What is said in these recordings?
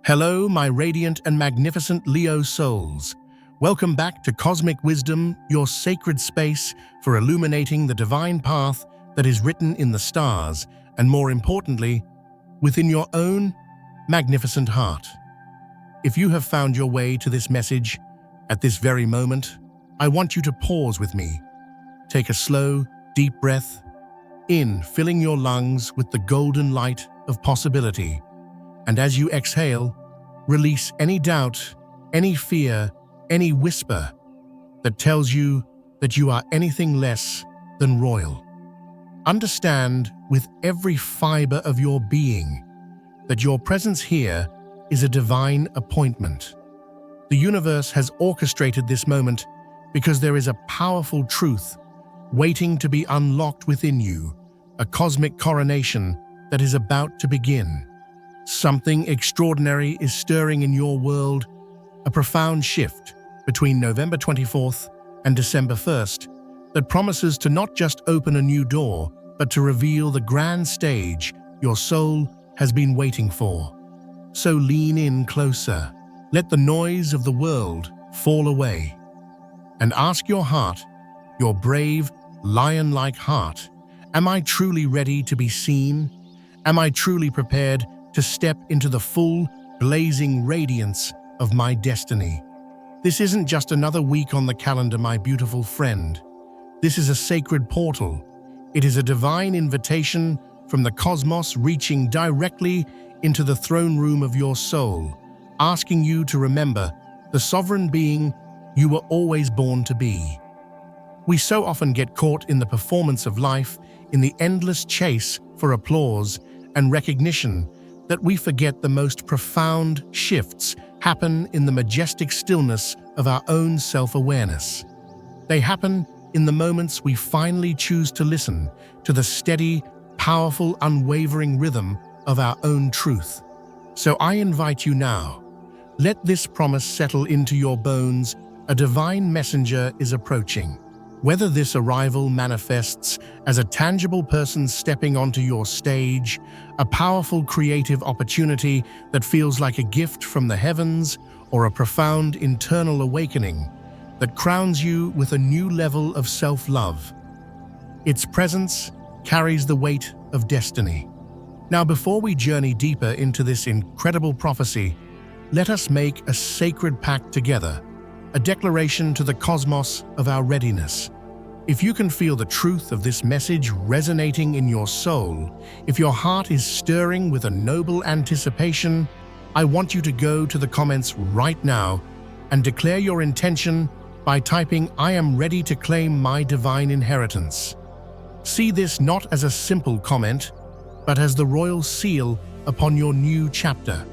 Hello, my radiant and magnificent Leo souls. Welcome back to Cosmic Wisdom, your sacred space for illuminating the divine path that is written in the stars, and more importantly, within your own magnificent heart. If you have found your way to this message at this very moment, I want you to pause with me. Take a slow, deep breath in, filling your lungs with the golden light of possibility. And as you exhale, release any doubt, any fear, any whisper that tells you that you are anything less than royal. Understand with every fiber of your being that your presence here is a divine appointment. The universe has orchestrated this moment because there is a powerful truth waiting to be unlocked within you, a cosmic coronation that is about to begin. Something extraordinary is stirring in your world, a profound shift between November 24th and December 1st that promises to not just open a new door, but to reveal the grand stage your soul has been waiting for. So lean in closer, let the noise of the world fall away, and ask your heart, your brave, lion-like heart, am I truly ready to be seen? Am I truly prepared to step into the full, blazing radiance of my destiny? This isn't just another week on the calendar, my beautiful friend. This is a sacred portal. It is a divine invitation from the cosmos reaching directly into the throne room of your soul, asking you to remember the sovereign being you were always born to be. We so often get caught in the performance of life, in the endless chase for applause and recognition, that we forget the most profound shifts happen in the majestic stillness of our own self-awareness. They happen in the moments we finally choose to listen to the steady, powerful, unwavering rhythm of our own truth. So I invite you now, let this promise settle into your bones. A divine messenger is approaching. Whether this arrival manifests as a tangible person stepping onto your stage, a powerful creative opportunity that feels like a gift from the heavens, or a profound internal awakening that crowns you with a new level of self-love, its presence carries the weight of destiny. Now, before we journey deeper into this incredible prophecy, let us make a sacred pact together, a declaration to the cosmos of our readiness. If you can feel the truth of this message resonating in your soul, if your heart is stirring with a noble anticipation, I want you to go to the comments right now and declare your intention by typing, "I am ready to claim my divine inheritance." See this not as a simple comment, but as the royal seal upon your new chapter.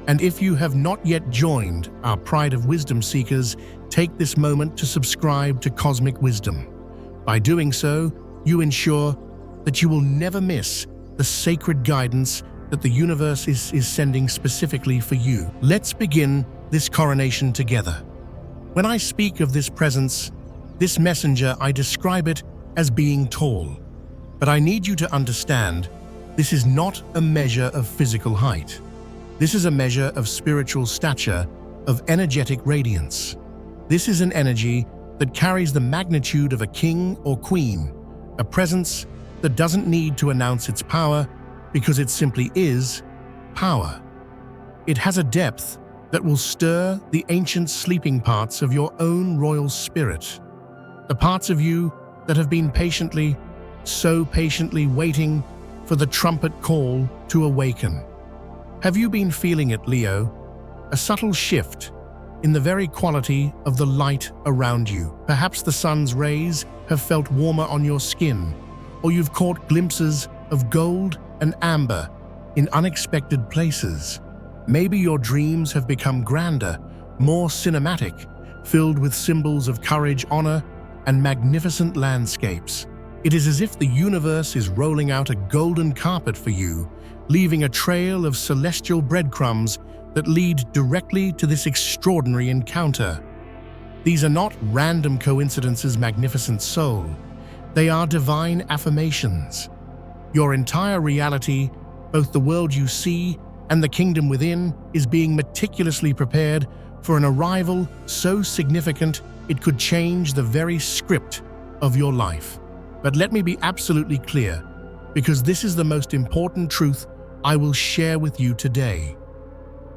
And if you have not yet joined our Pride of Wisdom Seekers, take this moment to subscribe to Cosmic Wisdom. By doing so, you ensure that you will never miss the sacred guidance that the universe is sending specifically for you. Let's begin this coronation together. When I speak of this presence, this messenger, I describe it as being tall. But I need you to understand, this is not a measure of physical height. This is a measure of spiritual stature, of energetic radiance. This is an energy that carries the magnitude of a king or queen, a presence that doesn't need to announce its power because it simply is power. It has a depth that will stir the ancient sleeping parts of your own royal spirit, the parts of you that have been so patiently waiting for the trumpet call to awaken. Have you been feeling it, Leo? A subtle shift in the very quality of the light around you. Perhaps the sun's rays have felt warmer on your skin, or you've caught glimpses of gold and amber in unexpected places. Maybe your dreams have become grander, more cinematic, filled with symbols of courage, honor, and magnificent landscapes. It is as if the universe is rolling out a golden carpet for you, leaving a trail of celestial breadcrumbs that lead directly to this extraordinary encounter. These are not random coincidences, magnificent soul. They are divine affirmations. Your entire reality, both the world you see and the kingdom within is being meticulously prepared for an arrival so significant it could change the very script of your life. But let me be absolutely clear, because this is the most important truth I will share with you today.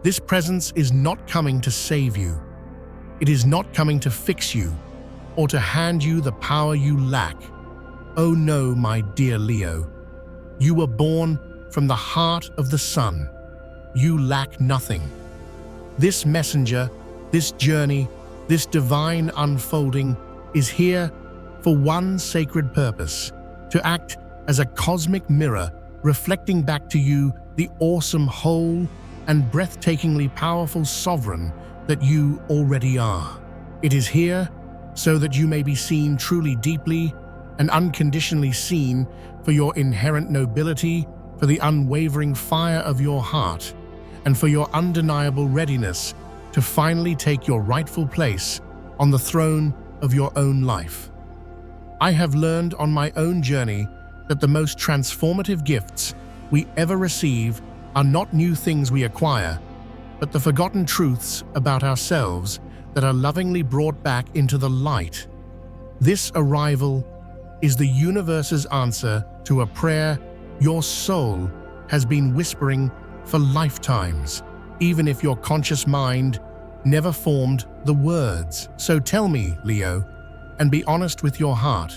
This presence is not coming to save you. It is not coming to fix you or to hand you the power you lack. Oh no, my dear Leo. You were born from the heart of the sun. You lack nothing. This messenger, this journey, this divine unfolding is here for one sacred purpose: to act as a cosmic mirror reflecting back to you the awesome, whole, and breathtakingly powerful sovereign that you already are. It is here so that you may be seen truly deeply and unconditionally seen for your inherent nobility, for the unwavering fire of your heart, and for your undeniable readiness to finally take your rightful place on the throne of your own life. I have learned on my own journey that the most transformative gifts we ever receive are not new things we acquire, but the forgotten truths about ourselves that are lovingly brought back into the light. This arrival is the universe's answer to a prayer your soul has been whispering for lifetimes, even if your conscious mind never formed the words. So tell me, Leo, and be honest with your heart.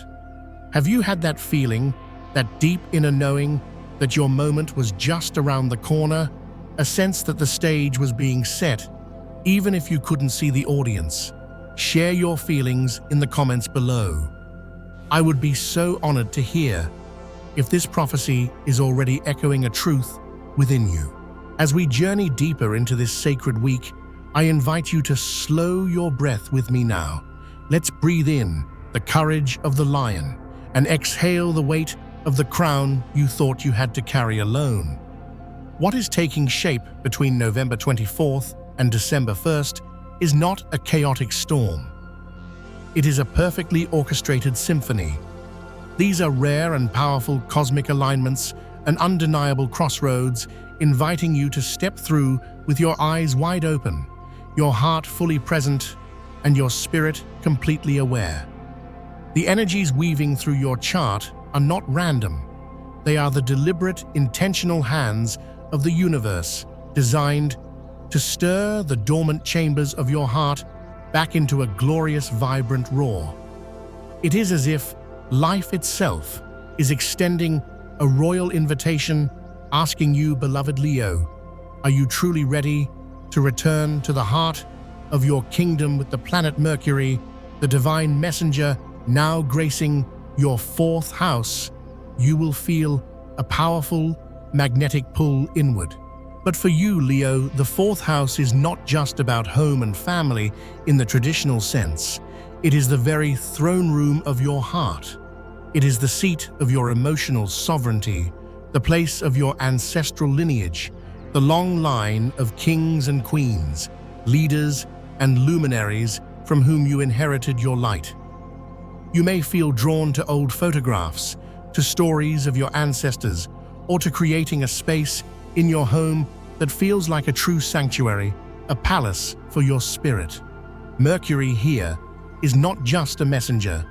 Have you had that feeling, that deep inner knowing that your moment was just around the corner, a sense that the stage was being set, even if you couldn't see the audience? Share your feelings in the comments below. I would be so honored to hear if this prophecy is already echoing a truth within you. As we journey deeper into this sacred week, I invite you to slow your breath with me now. Let's breathe in the courage of the lion and exhale the weight of the crown you thought you had to carry alone. What is taking shape between November 24th and December 1st is not a chaotic storm. It is a perfectly orchestrated symphony. These are rare and powerful cosmic alignments, an undeniable crossroads, inviting you to step through with your eyes wide open, your heart fully present, and your spirit completely aware. The energies weaving through your chart are not random. They are the deliberate, intentional hands of the universe, designed to stir the dormant chambers of your heart back into a glorious, vibrant roar. It is as if life itself is extending a royal invitation, asking you, beloved Leo, are you truly ready to return to the heart of your kingdom with the planet Mercury, the divine messenger, now gracing your fourth house? You will feel a powerful magnetic pull inward. But for you, Leo, the fourth house is not just about home and family in the traditional sense. It is the very throne room of your heart. It is the seat of your emotional sovereignty, the place of your ancestral lineage, the long line of kings and queens, leaders and luminaries from whom you inherited your light. You may feel drawn to old photographs, to stories of your ancestors, or to creating a space in your home that feels like a true sanctuary, a palace for your spirit. Mercury here is not just a messenger,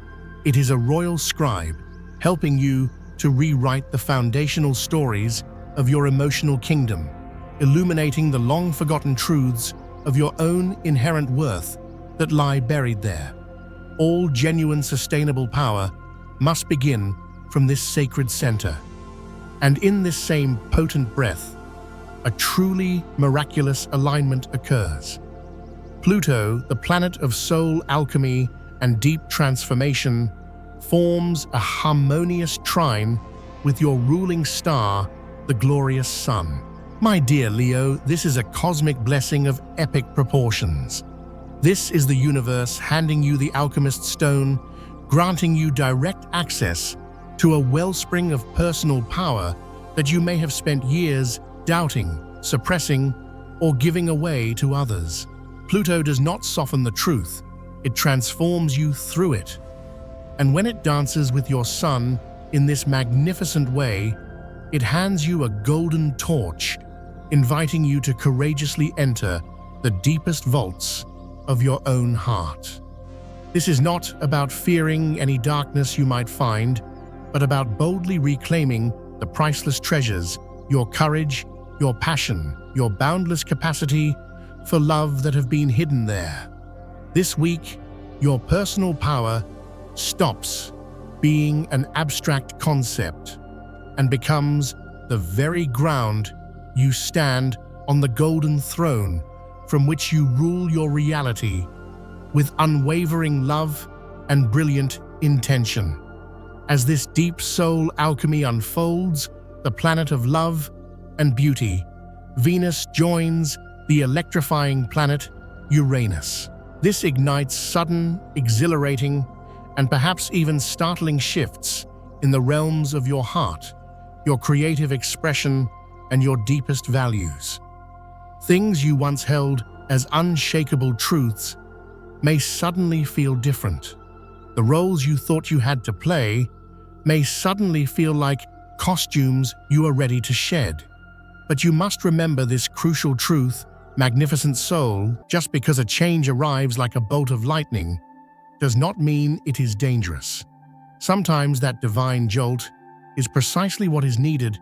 it is a royal scribe, helping you to rewrite the foundational stories of your emotional kingdom, illuminating the long-forgotten truths of your own inherent worth that lie buried there. All genuine sustainable power must begin from this sacred center. And in this same potent breath, a truly miraculous alignment occurs. Pluto, the planet of soul alchemy and deep transformation, forms a harmonious trine with your ruling star, the glorious sun. My dear Leo, this is a cosmic blessing of epic proportions. This is the universe handing you the alchemist's stone, granting you direct access to a wellspring of personal power that you may have spent years doubting, suppressing, or giving away to others. Pluto does not soften the truth, it transforms you through it. And when it dances with your sun in this magnificent way, it hands you a golden torch, inviting you to courageously enter the deepest vaults of your own heart. This is not about fearing any darkness you might find, but about boldly reclaiming the priceless treasures, your courage, your passion, your boundless capacity for love that have been hidden there. This week, your personal power stops being an abstract concept and becomes the very ground you stand on, the golden throne from which you rule your reality with unwavering love and brilliant intention. As this deep soul alchemy unfolds, the planet of love and beauty, Venus joins the electrifying planet Uranus. This ignites sudden, exhilarating, and perhaps even startling shifts in the realms of your heart, your creative expression, and your deepest values. Things you once held as unshakable truths may suddenly feel different. The roles you thought you had to play may suddenly feel like costumes you are ready to shed. But you must remember this crucial truth, magnificent soul: just because a change arrives like a bolt of lightning does not mean it is dangerous. Sometimes that divine jolt is precisely what is needed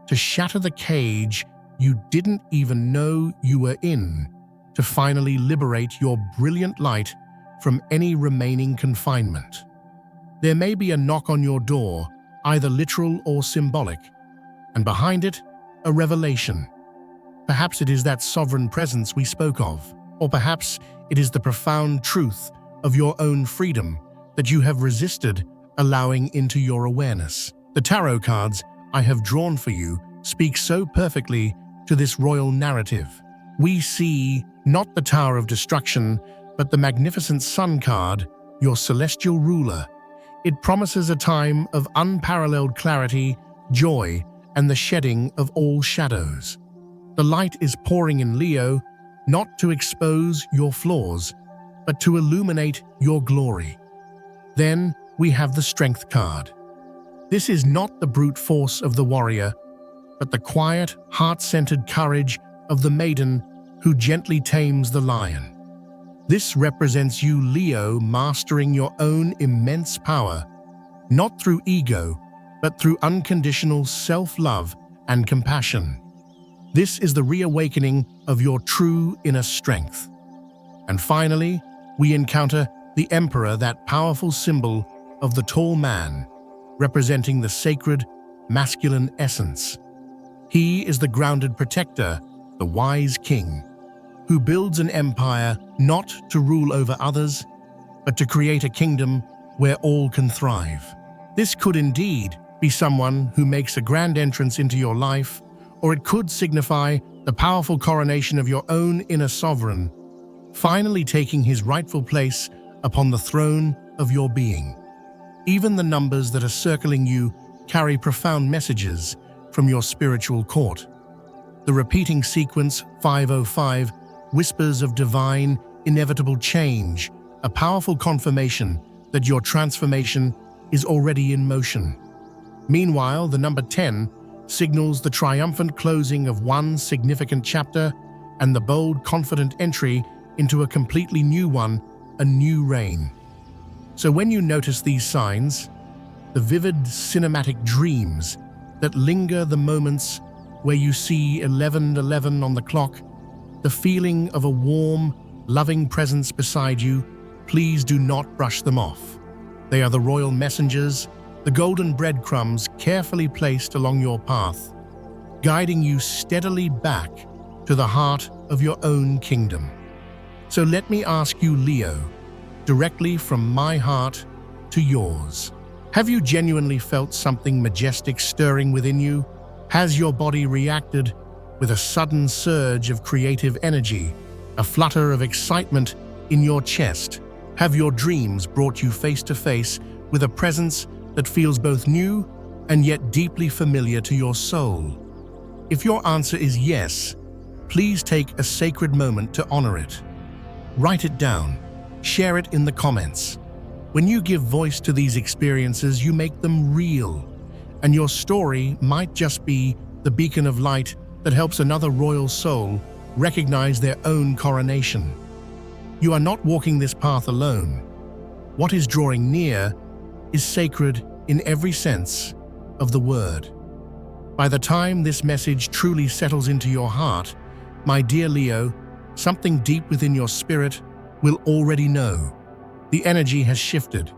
to shatter the cage you didn't even know you were in, to finally liberate your brilliant light from any remaining confinement. There may be a knock on your door, either literal or symbolic, and behind it, a revelation. Perhaps it is that sovereign presence we spoke of, or perhaps it is the profound truth of your own freedom that you have resisted allowing into your awareness. The tarot cards I have drawn for you speak so perfectly to this royal narrative. We see not the Tower of Destruction, but the magnificent Sun card, your celestial ruler. It promises a time of unparalleled clarity, joy, and the shedding of all shadows. The light is pouring in Leo, not to expose your flaws, but to illuminate your glory. Then we have the Strength card. This is not the brute force of the warrior, but the quiet, heart-centered courage of the maiden who gently tames the lion. This represents you, Leo, mastering your own immense power, not through ego, but through unconditional self-love and compassion. This is the reawakening of your true inner strength. And finally, we encounter the Emperor, that powerful symbol of the tall man, representing the sacred, masculine essence. He is the grounded protector, the wise king, who builds an empire not to rule over others, but to create a kingdom where all can thrive. This could indeed be someone who makes a grand entrance into your life, or it could signify the powerful coronation of your own inner sovereign, finally taking his rightful place upon the throne of your being. Even the numbers that are circling you carry profound messages from your spiritual court. The repeating sequence 505 whispers of divine, inevitable change, a powerful confirmation that your transformation is already in motion. Meanwhile, the number 10 signals the triumphant closing of one significant chapter and the bold, confident entry into a completely new one, a new reign. So when you notice these signs, the vivid cinematic dreams that linger, the moments where you see 11:11 on the clock, the feeling of a warm, loving presence beside you, please do not brush them off. They are the royal messengers, the golden breadcrumbs carefully placed along your path, guiding you steadily back to the heart of your own kingdom. So let me ask you, Leo, directly from my heart to yours. Have you genuinely felt something majestic stirring within you? Has your body reacted with a sudden surge of creative energy, a flutter of excitement in your chest? Have your dreams brought you face to face with a presence that feels both new and yet deeply familiar to your soul? If your answer is yes, please take a sacred moment to honor it. Write it down. Share it in the comments. When you give voice to these experiences, you make them real, and your story might just be the beacon of light that helps another royal soul recognize their own coronation. You are not walking this path alone. What is drawing near is sacred in every sense of the word. By the time this message truly settles into your heart, my dear Leo, something deep within your spirit will already know. The energy has shifted.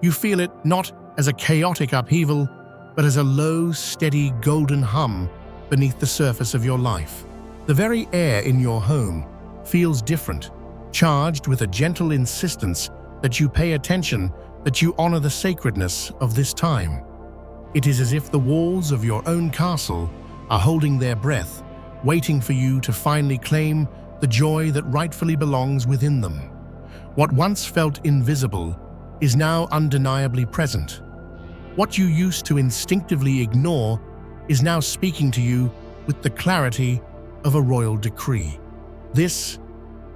You feel it not as a chaotic upheaval, but as a low, steady, golden hum beneath the surface of your life. The very air in your home feels different, charged with a gentle insistence that you pay attention, that you honor the sacredness of this time. It is as if the walls of your own castle are holding their breath, waiting for you to finally claim the joy that rightfully belongs within them. What once felt invisible is now undeniably present. What you used to instinctively ignore is now speaking to you with the clarity of a royal decree. This,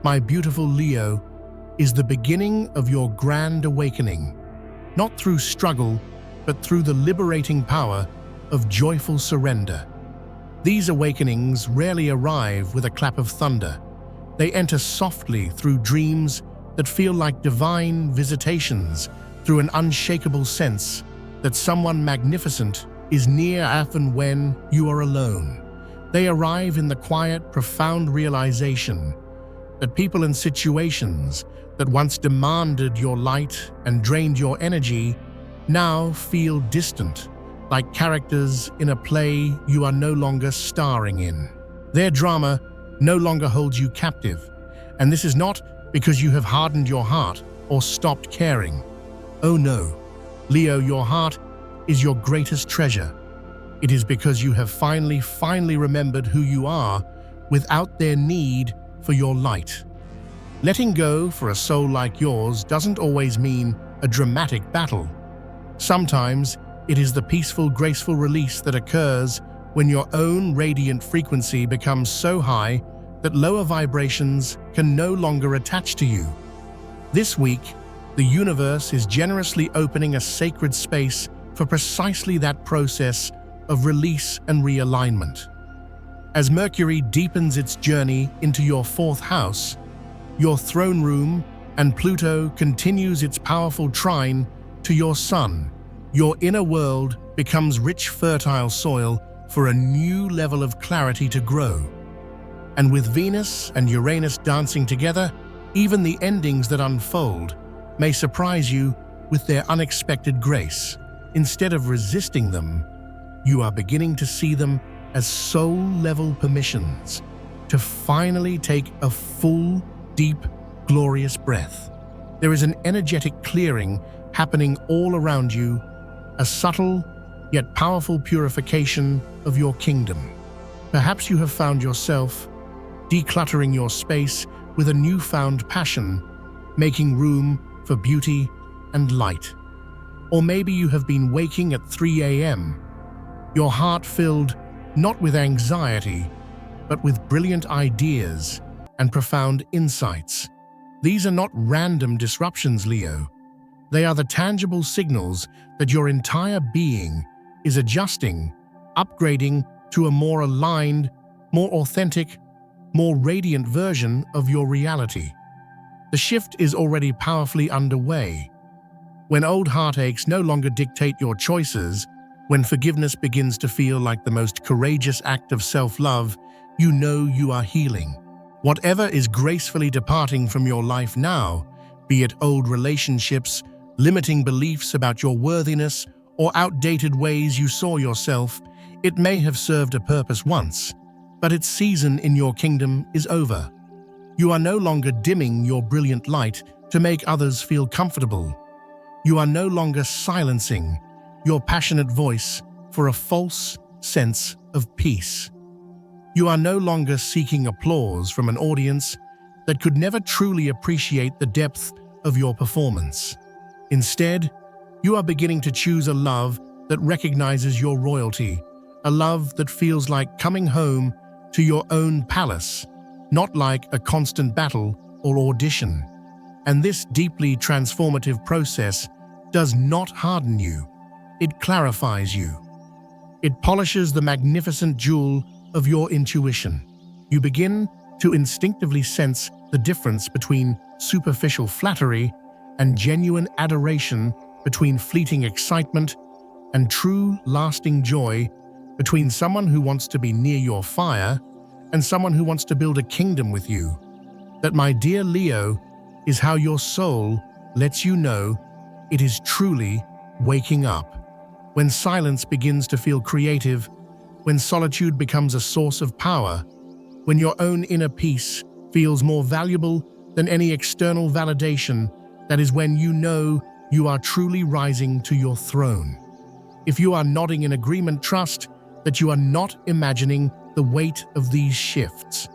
my beautiful Leo, is the beginning of your grand awakening, not through struggle, but through the liberating power of joyful surrender. These awakenings rarely arrive with a clap of thunder. They enter softly through dreams that feel like divine visitations, through an unshakable sense that someone magnificent is near even when you are alone. They arrive in the quiet, profound realization that people and situations that once demanded your light and drained your energy now feel distant, like characters in a play you are no longer starring in. Their drama no longer holds you captive, and this is not because you have hardened your heart or stopped caring. Oh no, Leo, your heart is your greatest treasure. It is because you have finally remembered who you are without their need for your light. Letting go for a soul like yours doesn't always mean a dramatic battle. Sometimes it is the peaceful, graceful release that occurs when your own radiant frequency becomes so high that lower vibrations can no longer attach to you. This week, the universe is generously opening a sacred space for precisely that process of release and realignment. As Mercury deepens its journey into your fourth house, your throne room, and Pluto continues its powerful trine to your Sun, your inner world becomes rich, fertile soil for a new level of clarity to grow. And with Venus and Uranus dancing together, even the endings that unfold may surprise you with their unexpected grace. Instead of resisting them, you are beginning to see them as soul-level permissions to finally take a full, deep, glorious breath. There is an energetic clearing happening all around you, a subtle yet powerful purification of your kingdom. Perhaps you have found yourself decluttering your space with a newfound passion, making room for beauty and light. Or maybe you have been waking at 3 a.m., your heart filled not with anxiety, but with brilliant ideas and profound insights. These are not random disruptions, Leo. They are the tangible signals that your entire being is adjusting, upgrading to a more aligned, more authentic, more radiant version of your reality. The shift is already powerfully underway. When old heartaches no longer dictate your choices, when forgiveness begins to feel like the most courageous act of self-love, you know you are healing. Whatever is gracefully departing from your life now, be it old relationships, limiting beliefs about your worthiness, or outdated ways you saw yourself, it may have served a purpose once, but its season in your kingdom is over. You are no longer dimming your brilliant light to make others feel comfortable. You are no longer silencing your passionate voice for a false sense of peace. You are no longer seeking applause from an audience that could never truly appreciate the depth of your performance. Instead, you are beginning to choose a love that recognizes your royalty, a love that feels like coming home to your own palace, not like a constant battle or audition. And this deeply transformative process does not harden you. It clarifies you. It polishes the magnificent jewel of your intuition. You begin to instinctively sense the difference between superficial flattery and genuine adoration, between fleeting excitement and true, lasting joy, between someone who wants to be near your fire and someone who wants to build a kingdom with you. That, my dear Leo, is how your soul lets you know it is truly waking up. When silence begins to feel creative, when solitude becomes a source of power, when your own inner peace feels more valuable than any external validation, that is when you know you are truly rising to your throne. If you are nodding in agreement, trust that you are not imagining the weight of these shifts.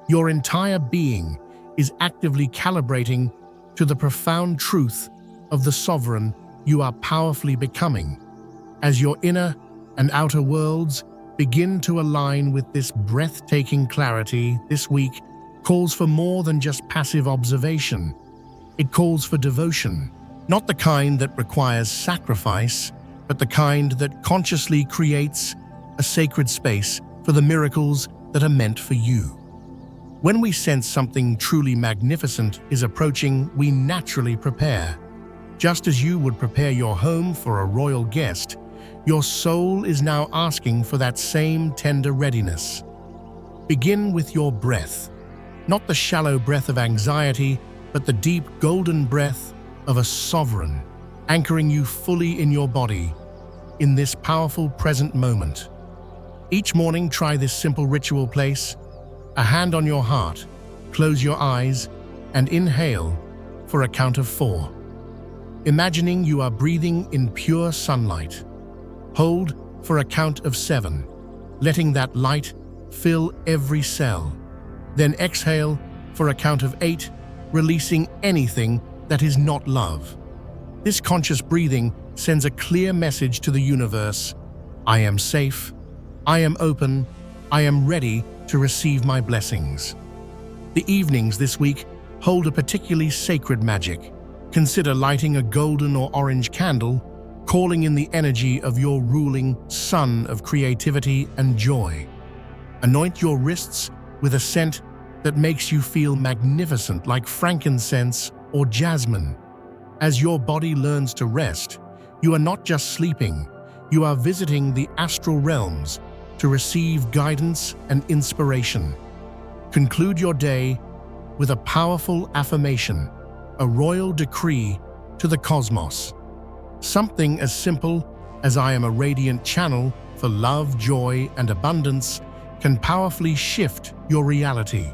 Your entire being is actively calibrating to the profound truth of the sovereign you are powerfully becoming. As your inner and outer worlds begin to align with this breathtaking clarity, this week calls for more than just passive observation. It calls for devotion, not the kind that requires sacrifice, but the kind that consciously creates a sacred space for the miracles that are meant for you. When we sense something truly magnificent is approaching, we naturally prepare. Just as you would prepare your home for a royal guest, your soul is now asking for that same tender readiness. Begin with your breath, not the shallow breath of anxiety, but the deep golden breath of a sovereign, anchoring you fully in your body, in this powerful present moment. Each morning, try this simple ritual. Place a hand on your heart, close your eyes, and inhale for a count of 4. Imagining you are breathing in pure sunlight. Hold for a count of 7, letting that light fill every cell. Then exhale for a count of 8, releasing anything that is not love. This conscious breathing sends a clear message to the universe: I am safe, I am open, I am ready to receive my blessings. The evenings this week hold a particularly sacred magic. Consider lighting a golden or orange candle, calling in the energy of your ruling sun of creativity and joy. Anoint your wrists with a scent that makes you feel magnificent, like frankincense or jasmine. As your body learns to rest, you are not just sleeping, you are visiting the astral realms to receive guidance and inspiration. Conclude your day with a powerful affirmation, a royal decree to the cosmos. Something as simple as I am a radiant channel for love, joy, and abundance can powerfully shift your reality.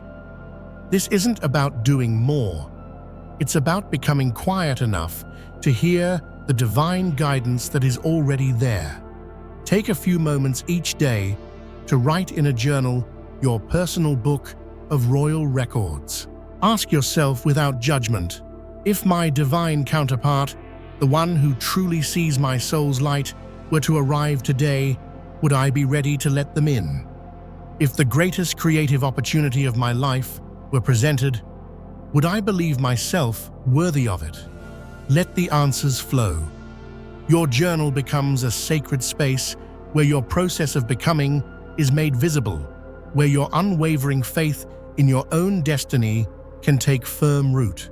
This isn't about doing more. It's about becoming quiet enough to hear the divine guidance that is already there. Take a few moments each day to write in a journal your personal book of royal records. Ask yourself without judgment, if my divine counterpart, the one who truly sees my soul's light, were to arrive today, would I be ready to let them in? If the greatest creative opportunity of my life were presented, would I believe myself worthy of it? Let the answers flow. Your journal becomes a sacred space where your process of becoming is made visible, where your unwavering faith in your own destiny can take firm root.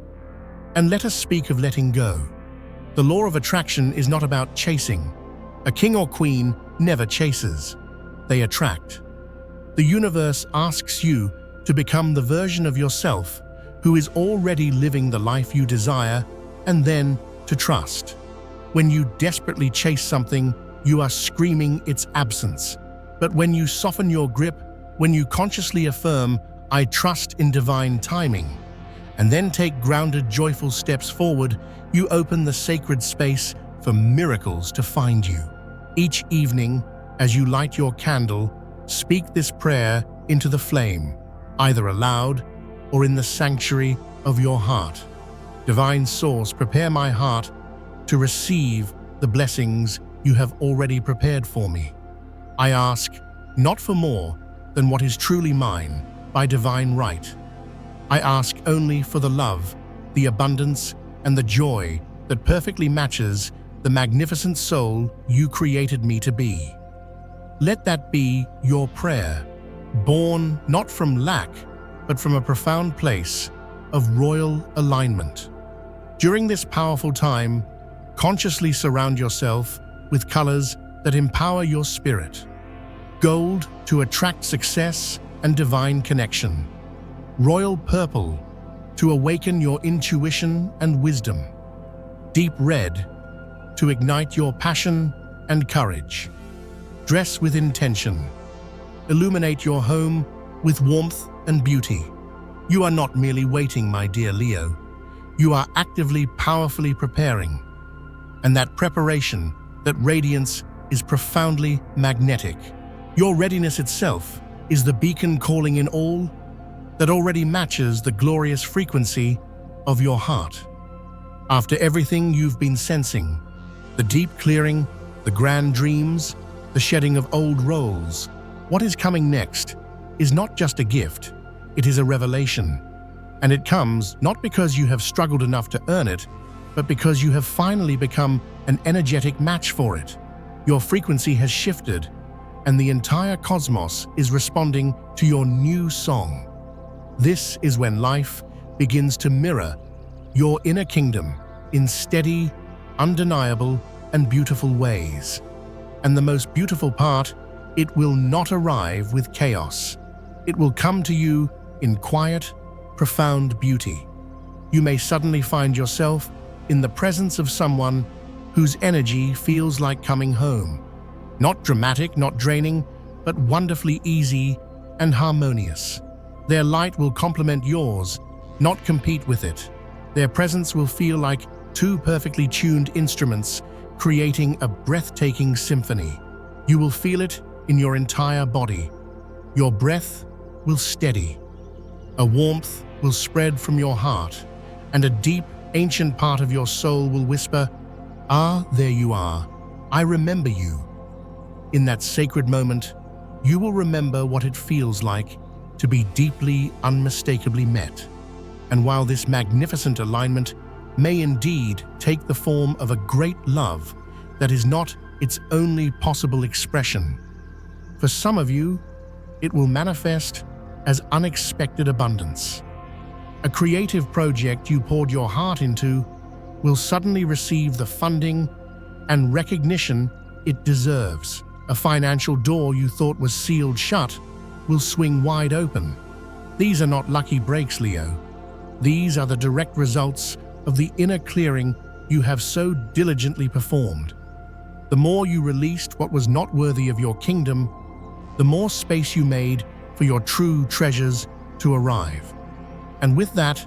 And let us speak of letting go. The law of attraction is not about chasing. A king or queen never chases. They attract. The universe asks you to become the version of yourself who is already living the life you desire, and then to trust. When you desperately chase something, you are screaming its absence. But when you soften your grip, when you consciously affirm, I trust in divine timing, and then take grounded, joyful steps forward, you open the sacred space for miracles to find you. Each evening, as you light your candle, speak this prayer into the flame, either aloud or in the sanctuary of your heart. Divine Source, prepare my heart to receive the blessings you have already prepared for me. I ask not for more than what is truly mine by divine right. I ask only for the love, the abundance, and the joy that perfectly matches the magnificent soul you created me to be. Let that be your prayer, born not from lack, but from a profound place of royal alignment. During this powerful time, consciously surround yourself with colors that empower your spirit. Gold to attract success and divine connection. Royal purple to awaken your intuition and wisdom. Deep red to ignite your passion and courage. Dress with intention. Illuminate your home with warmth and beauty. You are not merely waiting, my dear Leo. You are actively, powerfully preparing. And that preparation, that radiance, is profoundly magnetic. Your readiness itself is the beacon calling in all that already matches the glorious frequency of your heart. After everything you've been sensing, the deep clearing, the grand dreams, the shedding of old roles, what is coming next is not just a gift, it is a revelation. And it comes not because you have struggled enough to earn it, but because you have finally become an energetic match for it. Your frequency has shifted, and the entire cosmos is responding to your new song. This is when life begins to mirror your inner kingdom in steady, undeniable, and beautiful ways. And the most beautiful part, it will not arrive with chaos. It will come to you in quiet, profound beauty. You may suddenly find yourself in the presence of someone whose energy feels like coming home. Not dramatic, not draining, but wonderfully easy and harmonious. Their light will complement yours, not compete with it. Their presence will feel like two perfectly tuned instruments creating a breathtaking symphony. You will feel it in your entire body. Your breath will steady. A warmth will spread from your heart, and a deep, ancient part of your soul will whisper, "Ah, there you are. I remember you." In that sacred moment, you will remember what it feels like to be deeply, unmistakably met. And while this magnificent alignment may indeed take the form of a great love that is not its only possible expression, for some of you, it will manifest as unexpected abundance. A creative project you poured your heart into will suddenly receive the funding and recognition it deserves. A financial door you thought was sealed shut will swing wide open. These are not lucky breaks, Leo. These are the direct results of the inner clearing you have so diligently performed. The more you released what was not worthy of your kingdom, the more space you made for your true treasures to arrive. And with that,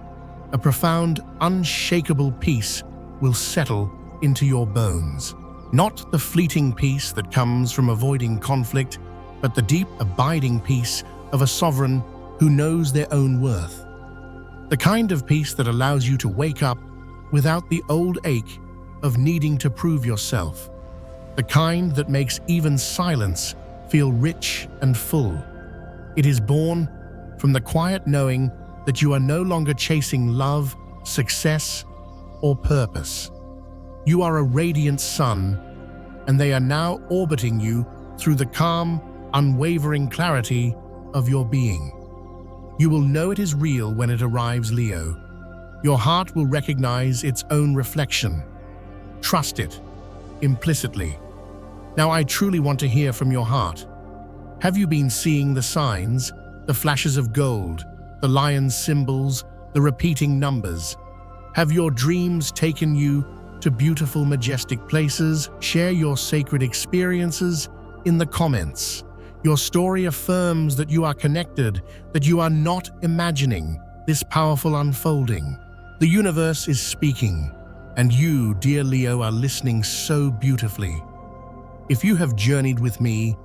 a profound, unshakable peace will settle into your bones. Not the fleeting peace that comes from avoiding conflict, but the deep, abiding peace of a sovereign who knows their own worth. The kind of peace that allows you to wake up without the old ache of needing to prove yourself. The kind that makes even silence feel rich and full. It is born from the quiet knowing that you are no longer chasing love, success, or purpose. You are a radiant sun, and they are now orbiting you through the calm, unwavering clarity of your being. You will know it is real when it arrives, Leo. Your heart will recognize its own reflection. Trust it, implicitly. Now I truly want to hear from your heart. Have you been seeing the signs, the flashes of gold, the lion's symbols, the repeating numbers? Have your dreams taken you to beautiful, majestic places? Share your sacred experiences in the comments. Your story affirms that you are connected, that you are not imagining this powerful unfolding. The universe is speaking, and you, dear Leo, are listening so beautifully. If you have journeyed with me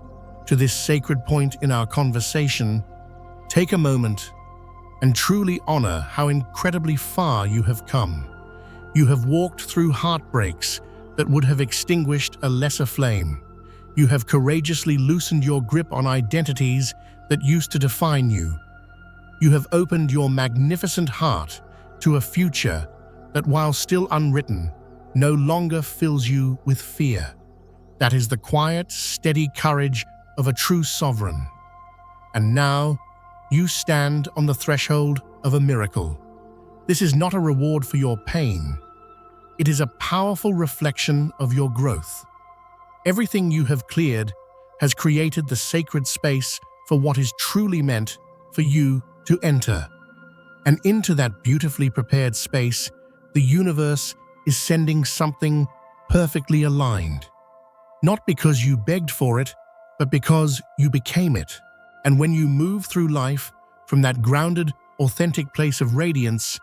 to this sacred point in our conversation, take a moment and truly honor how incredibly far you have come. You have walked through heartbreaks that would have extinguished a lesser flame. You have courageously loosened your grip on identities that used to define you. You have opened your magnificent heart to a future that, while still unwritten, no longer fills you with fear. That is the quiet, steady courage of a true sovereign. And now, you stand on the threshold of a miracle. This is not a reward for your pain. It is a powerful reflection of your growth. Everything you have cleared has created the sacred space for what is truly meant for you to enter. And into that beautifully prepared space, the universe is sending something perfectly aligned. Not because you begged for it, but because you became it. And when you move through life from that grounded, authentic place of radiance,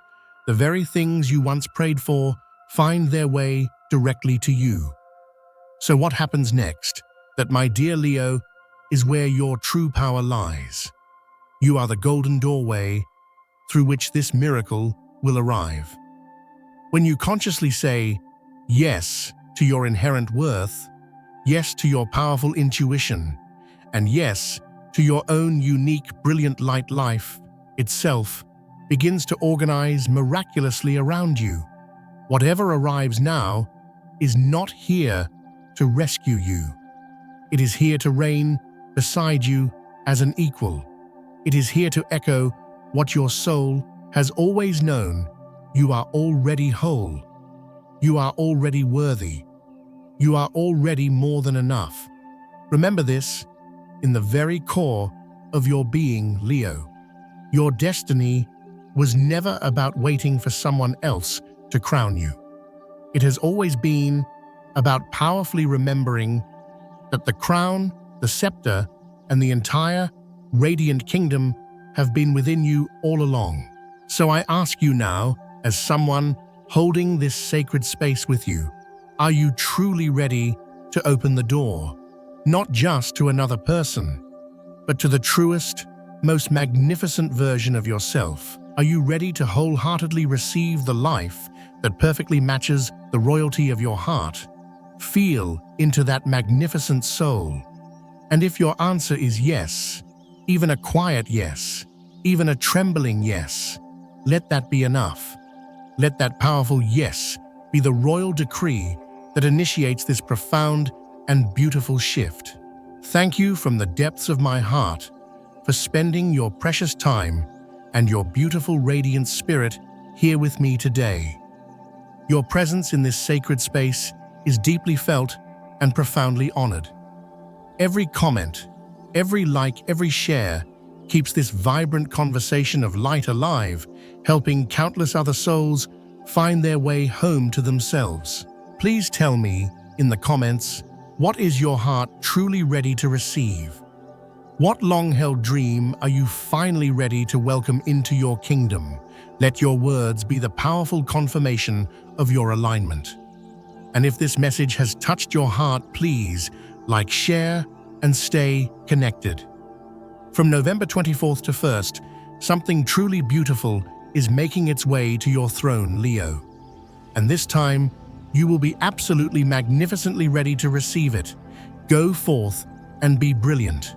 the very things you once prayed for find their way directly to you. So what happens next? That, my dear Leo, is where your true power lies. You are the golden doorway through which this miracle will arrive. When you consciously say yes to your inherent worth, yes to your powerful intuition, and yes to your own unique, brilliant light, life itself begins to organize miraculously around you. Whatever arrives now is not here to rescue you. It is here to reign beside you as an equal. It is here to echo what your soul has always known. You are already whole. You are already worthy. You are already more than enough. Remember this in the very core of your being, Leo. Your destiny was never about waiting for someone else to crown you. It has always been about powerfully remembering that the crown, the scepter, and the entire radiant kingdom have been within you all along. So I ask you now, as someone holding this sacred space with you, are you truly ready to open the door, not just to another person, but to the truest, most magnificent version of yourself? Are you ready to wholeheartedly receive the life that perfectly matches the royalty of your heart? Feel into that magnificent soul. And if your answer is yes, even a quiet yes, even a trembling yes, let that be enough. Let that powerful yes be the royal decree that initiates this profound and beautiful shift. Thank you from the depths of my heart for spending your precious time and your beautiful radiant spirit here with me today. Your presence in this sacred space is deeply felt and profoundly honored. Every comment, every like, every share keeps this vibrant conversation of light alive, helping countless other souls find their way home to themselves. Please tell me in the comments, what is your heart truly ready to receive? What long-held dream are you finally ready to welcome into your kingdom? Let your words be the powerful confirmation of your alignment. And if this message has touched your heart, please like, share, and stay connected. From November 24th to 1st, something truly beautiful is making its way to your throne, Leo. And this time, you will be absolutely magnificently ready to receive it. Go forth and be brilliant.